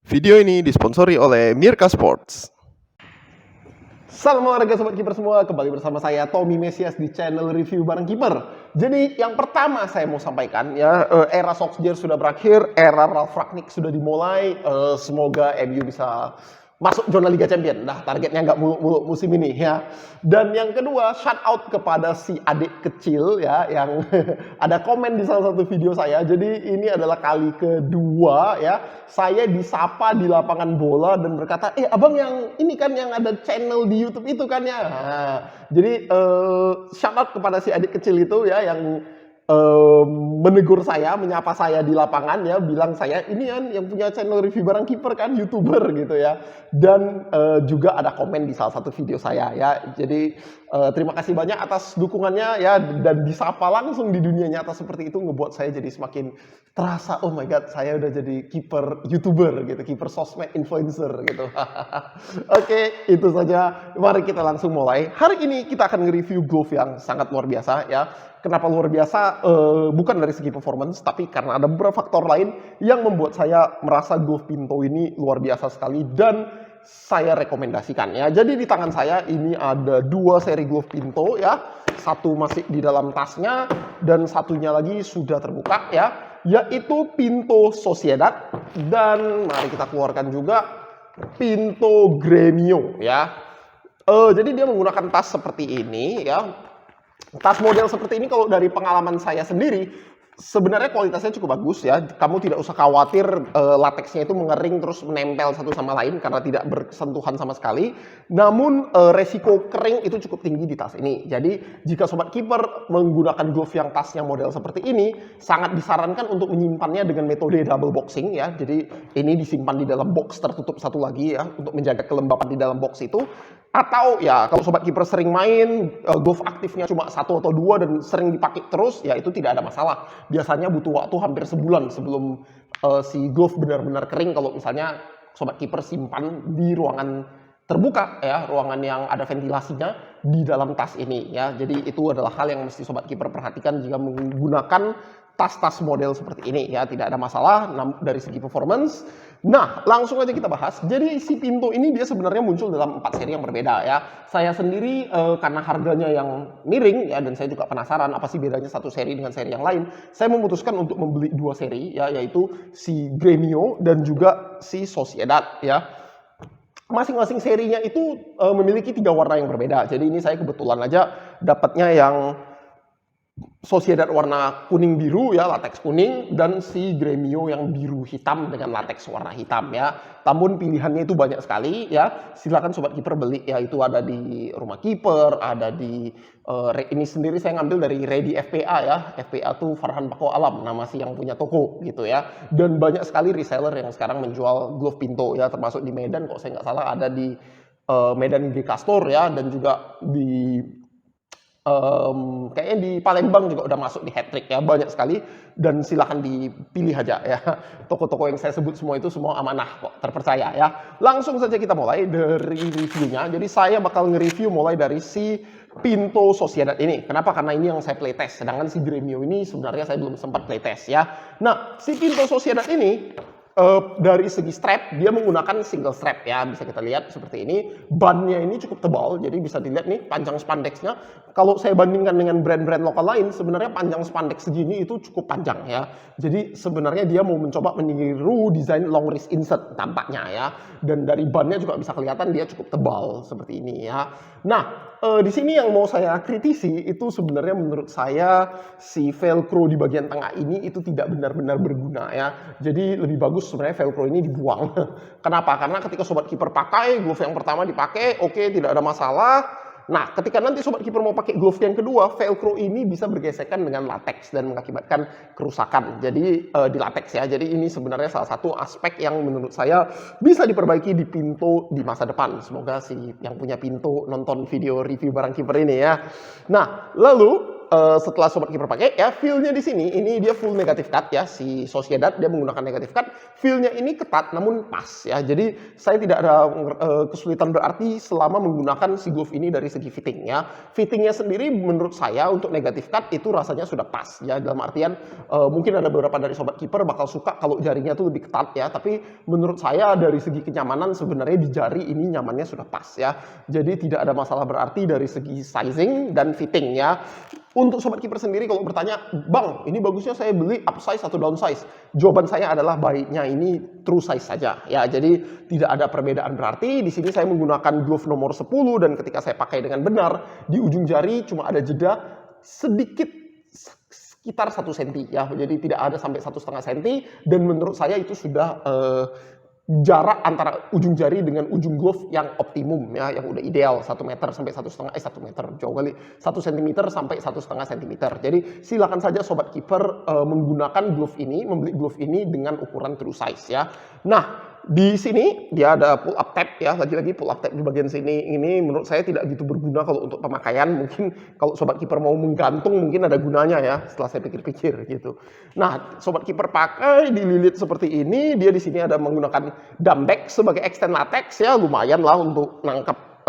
Video ini disponsori oleh Mirka Sports. Salam olahraga sobat kiper semua, kembali bersama saya Tommy Mesias di channel review bareng kiper. Jadi yang pertama saya mau sampaikan ya, era Solskjaer sudah berakhir, era Ralf Rangnick sudah dimulai. Semoga MU bisa masuk zona Liga Champions. Nah, targetnya nggak muluk-muluk musim ini ya. Dan yang kedua, shout out kepada si adik kecil ya yang ada komen di salah satu video saya. Jadi ini adalah kali kedua ya saya disapa di lapangan bola dan berkata, abang yang ini kan yang ada channel di YouTube itu kan ya. Nah, jadi shout out kepada si adik kecil itu ya yang menegur saya, menyapa saya di lapangan ya, bilang saya ini kan yang punya channel review barang kiper kan, YouTuber gitu ya. Dan juga ada komen di salah satu video saya ya. Jadi terima kasih banyak atas dukungannya ya, dan disapa langsung di dunia nyata seperti itu ngebuat saya jadi semakin terasa, oh my god, saya udah jadi kiper YouTuber gitu, kiper sosmed influencer gitu. Oke, itu saja. Mari kita langsung mulai. Hari ini kita akan nge-review glove yang sangat luar biasa ya. Kenapa luar biasa? Bukan dari segi performance, tapi karena ada beberapa faktor lain yang membuat saya merasa glove Pinto ini luar biasa sekali dan saya rekomendasikan ya. Jadi di tangan saya ini ada dua seri glove Pinto ya. Satu masih di dalam tasnya dan satunya lagi sudah terbuka ya, yaitu Pinto Sociedad, dan mari kita keluarkan juga Pinto Gremio ya. Jadi dia menggunakan tas seperti ini ya. Tas model seperti ini kalau dari pengalaman saya sendiri sebenarnya kualitasnya cukup bagus ya. Kamu tidak usah khawatir lateksnya itu mengering terus menempel satu sama lain karena tidak bersentuhan sama sekali. Namun resiko kering itu cukup tinggi di tas ini. Jadi jika sobat kiper menggunakan glove yang tasnya model seperti ini, sangat disarankan untuk menyimpannya dengan metode double boxing ya. Jadi ini disimpan di dalam box tertutup satu lagi ya untuk menjaga kelembapan di dalam box itu. Atau ya kalau sobat kiper sering main, glove aktifnya cuma satu atau dua dan sering dipakai terus, ya itu tidak ada masalah. Biasanya butuh waktu hampir sebulan sebelum si glove benar-benar kering kalau misalnya sobat kiper simpan di ruangan terbuka ya, ruangan yang ada ventilasinya di dalam tas ini ya. Jadi itu adalah hal yang mesti sobat kiper perhatikan jika menggunakan tas-tas model seperti ini ya, tidak ada masalah dari segi performance. Nah, langsung aja kita bahas. Jadi si Pinto ini dia sebenarnya muncul dalam 4 seri yang berbeda ya. Saya sendiri karena harganya yang miring ya, dan saya juga penasaran apa sih bedanya satu seri dengan seri yang lain, saya memutuskan untuk membeli dua seri ya, yaitu si Gremio dan juga si Sociedad ya. Masing-masing serinya itu memiliki 3 warna yang berbeda. Jadi ini saya kebetulan aja dapatnya yang Sociedad warna kuning biru ya, lateks kuning, dan si Gremio yang biru hitam dengan lateks warna hitam ya. Namun pilihannya itu banyak sekali ya. Silakan sobat kiper beli ya, itu ada di rumah kiper, ada di ini sendiri saya ngambil dari Ready FPA ya. FPA tuh Farhan Pako Alam, nama si yang punya toko gitu ya. Dan banyak sekali reseller yang sekarang menjual glove Pinto ya, termasuk di Medan kok saya nggak salah ada di Medan di Castor ya, dan juga di kayaknya di Palembang juga udah masuk di hat-trick ya, banyak sekali, dan silahkan dipilih aja ya. Toko-toko yang saya sebut semua itu semua amanah kok, terpercaya ya. Langsung saja kita mulai dari reviewnya. Jadi saya bakal nge-review mulai dari si Pinto Sociedad ini. Kenapa? Karena ini yang saya playtest, sedangkan si Gremio ini sebenarnya saya belum sempat playtest ya. Nah, si Pinto Sociedad ini dari segi strap, dia menggunakan single strap ya, bisa kita lihat seperti ini. Bannya ini cukup tebal, jadi bisa dilihat nih panjang spandexnya. Kalau saya bandingkan dengan brand-brand lokal lain, sebenarnya panjang spandex segini itu cukup panjang ya. Jadi sebenarnya dia mau mencoba meniru desain long wrist insert tampaknya ya. Dan dari bannya juga bisa kelihatan dia cukup tebal seperti ini ya. Nah, di sini yang mau saya kritisi itu sebenarnya menurut saya si velcro di bagian tengah ini itu tidak benar-benar berguna ya. Jadi lebih bagus sebenarnya velcro ini dibuang. Kenapa? Karena ketika sobat kiper pakai glove yang pertama dipakai, oke, tidak ada masalah. Nah, ketika nanti sobat kiper mau pakai glove yang kedua, velcro ini bisa bergesekan dengan latex dan mengakibatkan kerusakan. Jadi di latex ya. Jadi ini sebenarnya salah satu aspek yang menurut saya bisa diperbaiki di Pinto di masa depan. Semoga si yang punya Pinto nonton video review barang kiper ini ya. Nah, lalu setelah Sobat Kiper pakai ya, feel-nya di sini ini dia full negative cut ya, si Sociedad dia menggunakan negative cut. Feel-nya ini ketat namun pas ya. Jadi saya tidak ada kesulitan berarti selama menggunakan si glove ini dari segi fitting ya. Fittingnya sendiri menurut saya untuk negative cut itu rasanya sudah pas ya, dalam artian mungkin ada beberapa dari Sobat Kiper bakal suka kalau jarinya tuh lebih ketat ya, tapi menurut saya dari segi kenyamanan sebenarnya di jari ini nyamannya sudah pas ya. Jadi tidak ada masalah berarti dari segi sizing dan fitting ya. Untuk Sobat Kiper sendiri kalau bertanya, Bang, ini bagusnya saya beli upsize atau downsize? Jawaban saya adalah baiknya ini true size saja ya. Jadi tidak ada perbedaan berarti. Di sini saya menggunakan glove nomor 10 dan ketika saya pakai dengan benar, di ujung jari cuma ada jeda sedikit sekitar 1 cm ya. Jadi tidak ada sampai 1,5 cm dan menurut saya itu sudah jarak antara ujung jari dengan ujung glove yang optimum ya, yang udah ideal 1 meter sampai 1,5 1 meter jauh kali 1 cm sampai 1,5 cm. Jadi silakan saja Sobat Kiper menggunakan glove ini, membeli glove ini dengan ukuran true size ya. Nah, di sini dia ada pull up tab ya, lagi-lagi pull up tab di bagian sini ini menurut saya tidak gitu berguna kalau untuk pemakaian. Mungkin kalau Sobat Kiper mau menggantung mungkin ada gunanya ya, setelah saya pikir-pikir gitu. Nah, Sobat Kiper pakai dililit seperti ini, dia di sini ada menggunakan dumbbag sebagai extend latex ya, lumayan lah untuk nangkap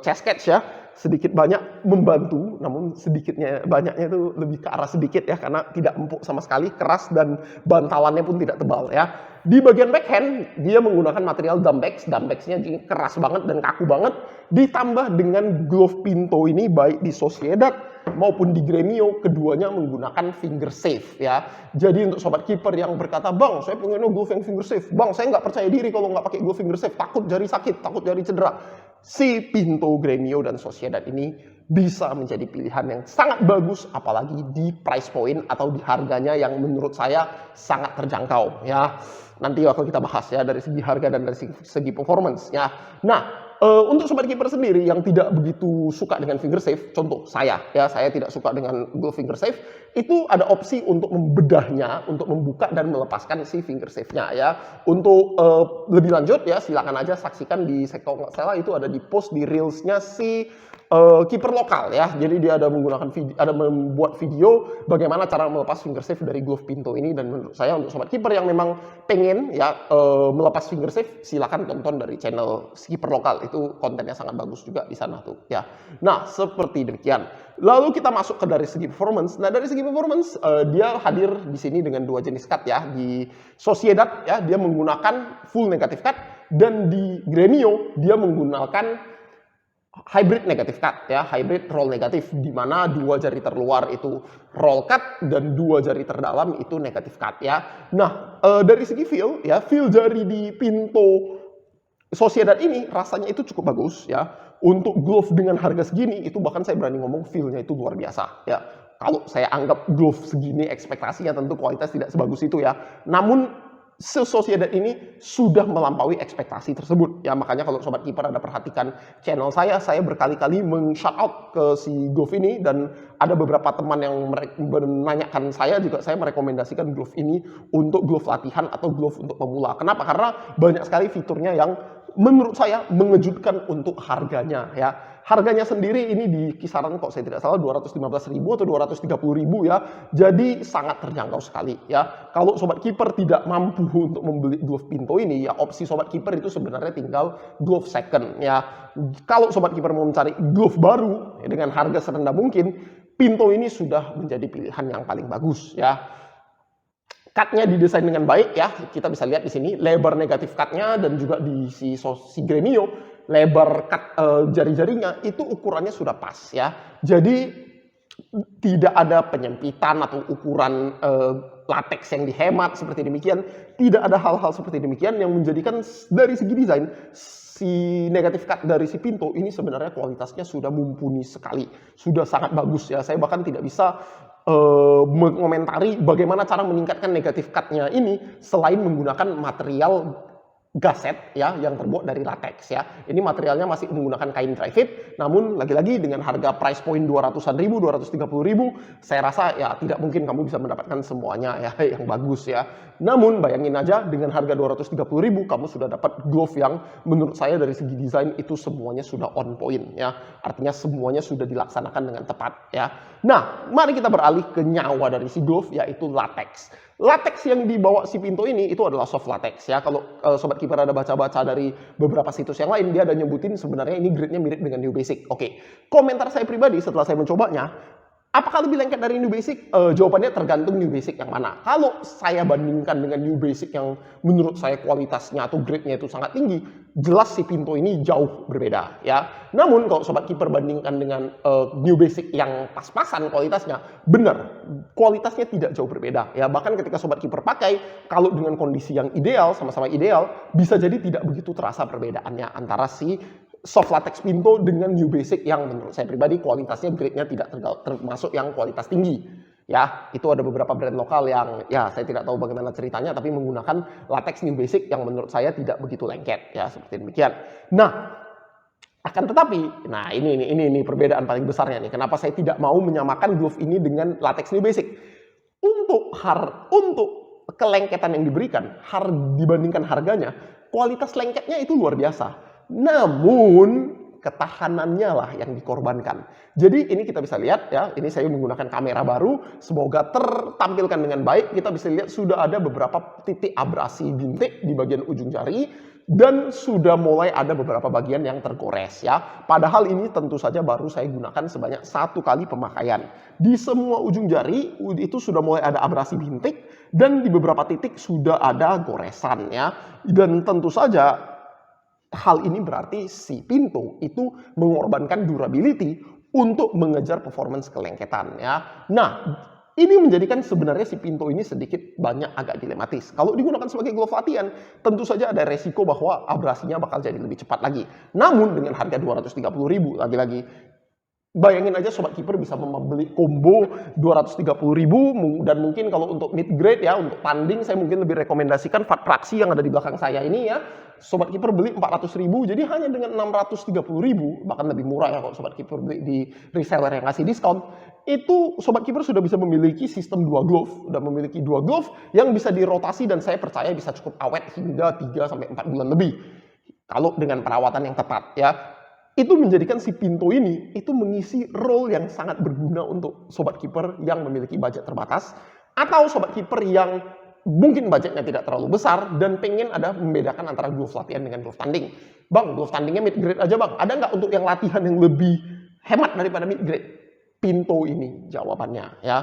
chest catch ya. Sedikit banyak membantu, namun sedikitnya banyaknya itu lebih ke arah sedikit ya, karena tidak empuk sama sekali, keras dan bantalannya pun tidak tebal ya. Di bagian backhand dia menggunakan material dumbbag, dumbbag-nya keras banget dan kaku banget, ditambah dengan glove Pinto ini baik di Sociedad maupun di Gremio, keduanya menggunakan finger safe ya. Jadi untuk Sobat Kiper yang berkata, Bang, saya pengen glove yang finger safe, Bang, saya nggak percaya diri kalau nggak pakai glove finger safe, takut jari sakit, takut jari cedera. Si Pinto, Gremio, dan Sociedad ini bisa menjadi pilihan yang sangat bagus, apalagi di price point atau di harganya yang menurut saya sangat terjangkau ya. Nanti bakal kita bahas ya dari segi harga dan dari segi performance ya. Nah, untuk Sobat Kiper sendiri yang tidak begitu suka dengan finger safe, contoh saya ya, saya tidak suka dengan glove finger safe, itu ada opsi untuk membedahnya, untuk membuka dan melepaskan si finger safe-nya ya. Untuk lebih lanjut ya, silakan aja saksikan di, kalau nggak salah itu ada di post di reels-nya si kiper lokal ya. Jadi dia ada menggunakan video, ada membuat video bagaimana cara melepas finger safe dari glove Pinto ini, dan menurut saya untuk Sobat Kiper yang memang pengen ya melepas finger safe, silakan tonton dari channel kiper lokal, itu kontennya sangat bagus juga di sana tuh ya. Nah, seperti demikian. Lalu kita masuk ke dari segi performance. Nah, dari segi performance dia hadir di sini dengan 2 jenis cut ya. Di Sociedad ya dia menggunakan full negative cut, dan di Gremio dia menggunakan hybrid negative cut ya, hybrid roll negatif, di mana 2 jari terluar itu roll cut dan 2 jari terdalam itu negative cut ya. Nah, dari segi feel ya, feel jari di Pinto Sociedad ini rasanya itu cukup bagus ya. Untuk glove dengan harga segini itu bahkan saya berani ngomong feel-nya itu luar biasa ya. Kalau saya anggap glove segini ekspektasinya tentu kualitas tidak sebagus itu ya. Namun Sociedad ini sudah melampaui ekspektasi tersebut ya. Makanya kalau Sobat Kiper ada perhatikan channel saya berkali-kali meng-shout out ke si glove ini, dan ada beberapa teman yang menanyakan saya juga, saya merekomendasikan glove ini untuk glove latihan atau glove untuk pemula. Kenapa? Karena banyak sekali fiturnya yang menurut saya mengejutkan untuk harganya ya. Harganya sendiri ini di kisaran, kok saya tidak salah 215.000 atau 230.000 ya. Jadi sangat terjangkau sekali ya. Kalau Sobat Kiper tidak mampu untuk membeli glove Pinto ini ya, opsi Sobat Kiper itu sebenarnya tinggal glove second ya. Kalau Sobat Kiper mau mencari glove baru ya, dengan harga serendah mungkin, Pinto ini sudah menjadi pilihan yang paling bagus ya. Cutnya didesain dengan baik ya, kita bisa lihat di sini lebar negatif cutnya, dan juga di si Gremio lebar cut jari-jarinya itu ukurannya sudah pas ya. Jadi tidak ada penyempitan atau ukuran latex yang dihemat seperti demikian. Tidak ada hal-hal seperti demikian yang menjadikan dari segi desain si negatif cut dari si Pinto ini sebenarnya kualitasnya sudah mumpuni sekali, sudah sangat bagus ya. Saya bahkan tidak bisa mengomentari bagaimana cara meningkatkan negatif cut-nya ini selain menggunakan material gaset ya yang terbuat dari latex ya. Ini materialnya masih menggunakan kain dry fit, namun lagi-lagi dengan harga price point 200-an ribu, 230 ribu, saya rasa ya tidak mungkin kamu bisa mendapatkan semuanya ya yang bagus ya. Namun bayangin aja dengan harga 230 ribu kamu sudah dapat glove yang menurut saya dari segi desain itu semuanya sudah on point ya. Artinya semuanya sudah dilaksanakan dengan tepat ya. Nah, mari kita beralih ke nyawa dari si glove yaitu latex. Latex yang dibawa si Pinto ini itu adalah soft latex ya. Kalau Sobat Kiper ada baca-baca dari beberapa situs yang lain, dia ada nyebutin sebenarnya ini grade-nya mirip dengan New Basic. Oke, komentar saya pribadi setelah saya mencobanya, apakah lebih lengket dari New Basic? Jawabannya tergantung New Basic yang mana. Kalau saya bandingkan dengan New Basic yang menurut saya kualitasnya atau grade-nya itu sangat tinggi, jelas si Pinto ini jauh berbeda ya. Namun kalau Sobat Kiper bandingkan dengan New Basic yang pas-pasan kualitasnya, benar kualitasnya tidak jauh berbeda ya. Bahkan ketika Sobat Kiper pakai, kalau dengan kondisi yang ideal, sama-sama ideal, bisa jadi tidak begitu terasa perbedaannya antara si soft latex Pinto dengan New Basic yang menurut saya pribadi kualitasnya grade-nya tidak termasuk yang kualitas tinggi. Ya, itu ada beberapa brand lokal yang ya saya tidak tahu bagaimana ceritanya tapi menggunakan latex New Basic yang menurut saya tidak begitu lengket ya, seperti demikian. Nah, akan tetapi, nah ini perbedaan paling besarnya nih. Kenapa saya tidak mau menyamakan glove ini dengan latex New Basic? Untuk kelengketan yang diberikan, dibandingkan harganya, kualitas lengketnya itu luar biasa. Namun ketahanannya lah yang dikorbankan. Jadi ini kita bisa lihat ya, ini saya menggunakan kamera baru, semoga tertampilkan dengan baik. Kita bisa lihat sudah ada beberapa titik abrasi bintik di bagian ujung jari dan sudah mulai ada beberapa bagian yang tergores ya. Padahal ini tentu saja baru saya gunakan sebanyak 1 kali pemakaian. Di semua ujung jari itu sudah mulai ada abrasi bintik dan di beberapa titik sudah ada goresan ya. Dan tentu saja hal ini berarti si Pinto itu mengorbankan durability untuk mengejar performance kelengketan ya. Nah, ini menjadikan sebenarnya si Pinto ini sedikit banyak agak dilematis. Kalau digunakan sebagai glove latihan, tentu saja ada resiko bahwa abrasinya bakal jadi lebih cepat lagi. Namun dengan harga 230 ribu lagi-lagi, bayangin aja Sobat Kiper bisa membeli combo 230 ribu dan mungkin kalau untuk mid grade ya, untuk tanding saya mungkin lebih rekomendasikan Fat Praksi yang ada di belakang saya ini ya. Sobat Kiper beli 400 ribu, jadi hanya dengan 630 ribu, bahkan lebih murah ya kalau Sobat Kiper beli di reseller yang ngasih diskon, itu Sobat Kiper sudah bisa memiliki sistem 2 glove, sudah memiliki 2 glove yang bisa dirotasi dan saya percaya bisa cukup awet hingga 3-4 bulan lebih. Kalau dengan perawatan yang tepat ya. Itu menjadikan si Pinto ini itu mengisi role yang sangat berguna untuk Sobat Kiper yang memiliki budget terbatas atau Sobat Kiper yang mungkin budgetnya tidak terlalu besar dan pengen ada membedakan antara glove latihan dengan glove tanding. Bang, glove tandingnya mid grade aja bang. Ada nggak untuk yang latihan yang lebih hemat daripada mid grade? Pinto ini jawabannya ya.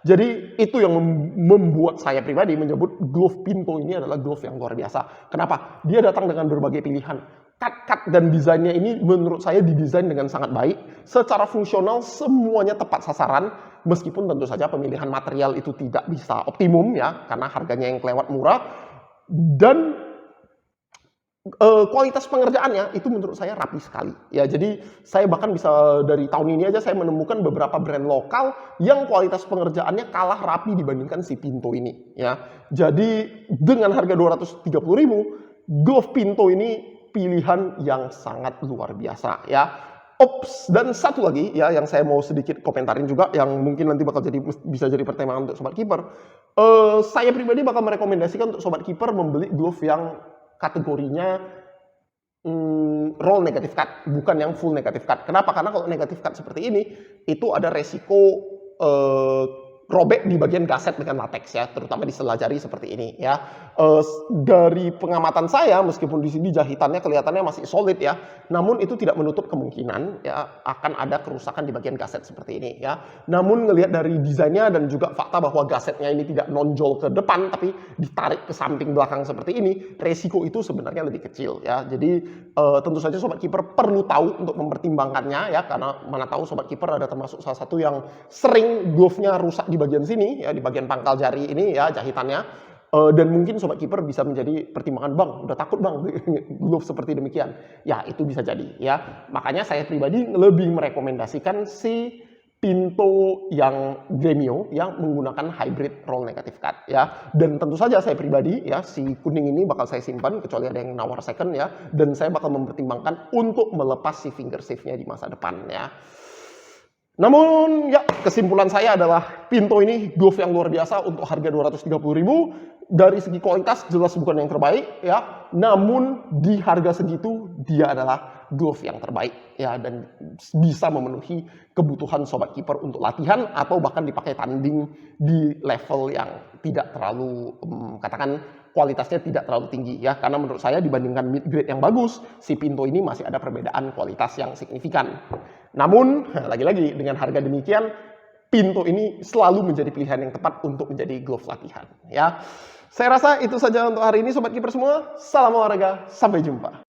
Jadi itu yang membuat saya pribadi menyebut glove Pinto ini adalah glove yang luar biasa. Kenapa? Dia datang dengan berbagai pilihan. Cut dan desainnya ini menurut saya didesain dengan sangat baik. Secara fungsional semuanya tepat sasaran. Meskipun tentu saja pemilihan material itu tidak bisa optimum ya. Karena harganya yang kelewat murah. Dan kualitas pengerjaannya itu menurut saya rapi sekali. Ya, jadi saya bahkan bisa dari tahun ini aja saya menemukan beberapa brand lokal yang kualitas pengerjaannya kalah rapi dibandingkan si Pinto ini. Ya, jadi dengan harga 230 ribu, glove Pinto ini pilihan yang sangat luar biasa ya. Ops, dan satu lagi ya yang saya mau sedikit komentarin juga yang mungkin nanti bakal bisa jadi pertimbangan untuk Sobat Kiper. Saya pribadi bakal merekomendasikan untuk Sobat Kiper membeli glove yang kategorinya roll negative cut, bukan yang full negative cut. Kenapa? Karena kalau negative cut seperti ini itu ada resiko robek di bagian gaset dengan latex ya, terutama di sela jari seperti ini ya. Dari pengamatan saya, meskipun di sini jahitannya kelihatannya masih solid ya, namun itu tidak menutup kemungkinan ya akan ada kerusakan di bagian gaset seperti ini ya. Namun ngelihat dari desainnya dan juga fakta bahwa gasetnya ini tidak nonjol ke depan tapi ditarik ke samping belakang seperti ini, resiko itu sebenarnya lebih kecil ya. Jadi tentu saja Sobat Kiper perlu tahu untuk mempertimbangkannya ya, karena mana tahu Sobat Kiper ada termasuk salah satu yang sering glove-nya rusak di bagian sini ya, di bagian pangkal jari ini ya jahitannya. Dan mungkin Sobat Kiper bisa menjadi pertimbangan, bang udah takut bang glove seperti demikian ya, itu bisa jadi ya. Makanya saya pribadi lebih merekomendasikan si Pinto yang Gremio yang menggunakan hybrid roll negative cut ya. Dan tentu saja saya pribadi ya, si kuning ini bakal saya simpan kecuali ada yang nawar second ya, dan saya bakal mempertimbangkan untuk melepas si finger save-nya di masa depan ya. Namun ya, kesimpulan saya adalah Pinto ini glove yang luar biasa untuk harga 230.000. Dari segi kualitas jelas bukan yang terbaik ya, namun di harga segitu dia adalah glove yang terbaik ya, dan bisa memenuhi kebutuhan sobat kiper untuk latihan atau bahkan dipakai tanding di level yang tidak terlalu katakan kualitasnya tidak terlalu tinggi ya, karena menurut saya dibandingkan mid grade yang bagus, si Pinto ini masih ada perbedaan kualitas yang signifikan. Namun lagi-lagi dengan harga demikian, Pinto ini selalu menjadi pilihan yang tepat untuk menjadi glove latihan ya. Saya rasa itu saja untuk hari ini sobat kiper semua. Salam olahraga, sampai jumpa.